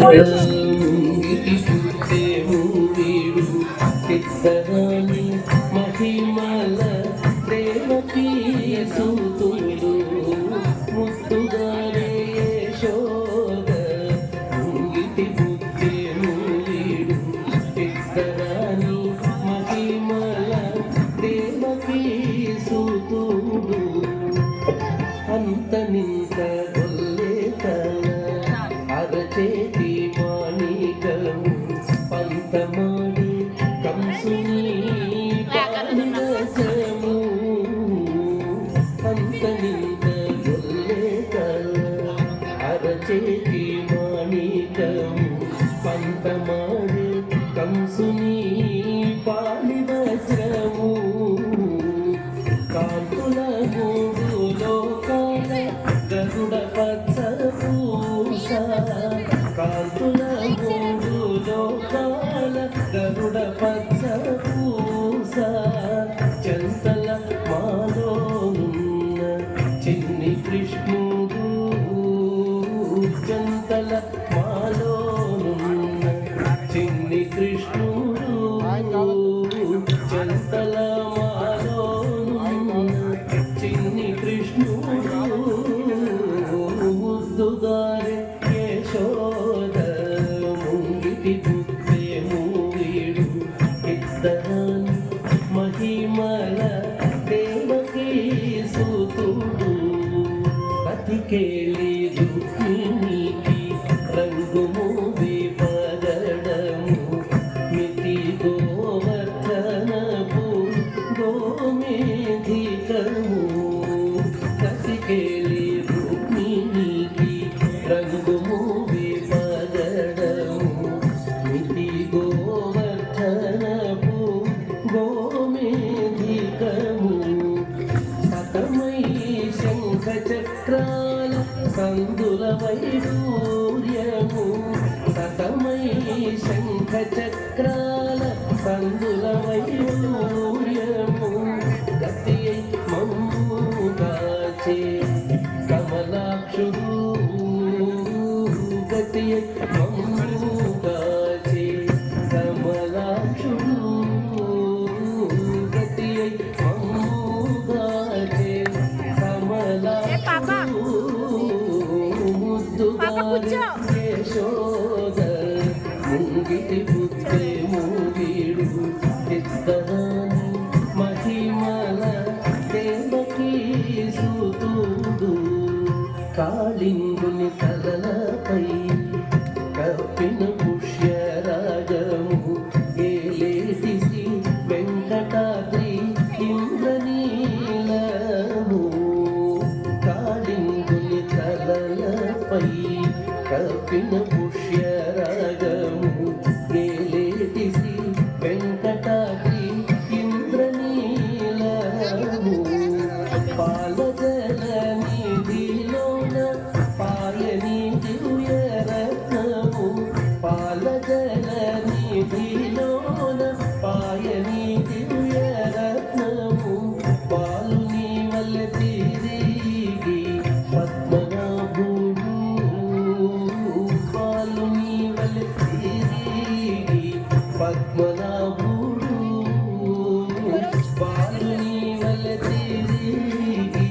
ముంగిటి పుట్టేము వీడు చిత్తరాని మహిమల దేవకీ సూతుడు ముత్తుగారే యశోద ముంగిటి పుట్టేము వీడు చిత్తరాని మహిమల దేవకీ సూతుడు అంత నింత అరచేతి మాణికము పంతమాడి కంసుని పాలివశము అంతనింత గొల్లేక అరచేతి మాణికము పంతమాడి కంసుని పాలివశము కాంతుల మూడు లోకాల గరుడ పచ్చ కాంతుల మూడు లోకాల గరుడ పచ్చ పూస చంతల మాలోనున్న చిన్ని కృష్ణుడు చంతల మాలోనున్న చిన్ని కృష్ణుడు చంతల మాలోనున్న చిన్ని కృష్ణుడు ముద్దుగారే యశోద ముంగిటి పుట్టేము వీడు ఇద్దరాని మహిమల దేవకీ సూతుడు బతికేలి రుక్మిణికి రంగుము విపగడము మితి గోవర్ధనపు గోమేధికము బతికేలి రుక్మిణికి రంగుము విపగడము మితి గోవర్ధనపు గోమేధికము సతమై శంఖ చక్రాల సందుల వైడూర్యము సతమై శంఖ చక్రాల సందుల వైడూర్యము గతి మమ్ముగాచే కమలాక్షుడు గతి మమ్ముగాచే కమలాక్షుడు గతి మమ్ముగాచే కమలాక్షుడు ముద్దుగారే యశోద ముంగిటి పుట్టేము వీడు ఇద్దరాని మహిమల దేవకీ సూతుడు కాళింగుని తలలపై కప్పిన పుష్యరాగము ఏలేటి శ్రీ వెంకటాద్రి ఇంద్రనీలము కాళింగుని తలలపై కప్పిన పుష్యరాగము ఏలేటి శ్రీ వెంకటాద్రి ఇంద్రనీలము పాలజల నిధిలోన పాయని దివ్యరత్నము పాలజల నిధిలోన పాయని దివ్యరత్నము పాలుని వల్ల తిరిగి పద్మనాభుడు పాలుని వల్ల తిరిగి పద్మనాభుడు పాలుని వల్ల తిరిగి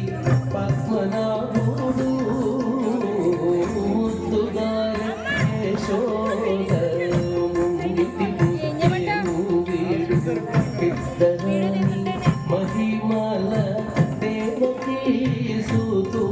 పద్మనాభుడు ముద్దుగారే యశోద ముంగిటి పుట్టేము వీడు ఇద్దరాని మహిమల దేవకీ సూతుడు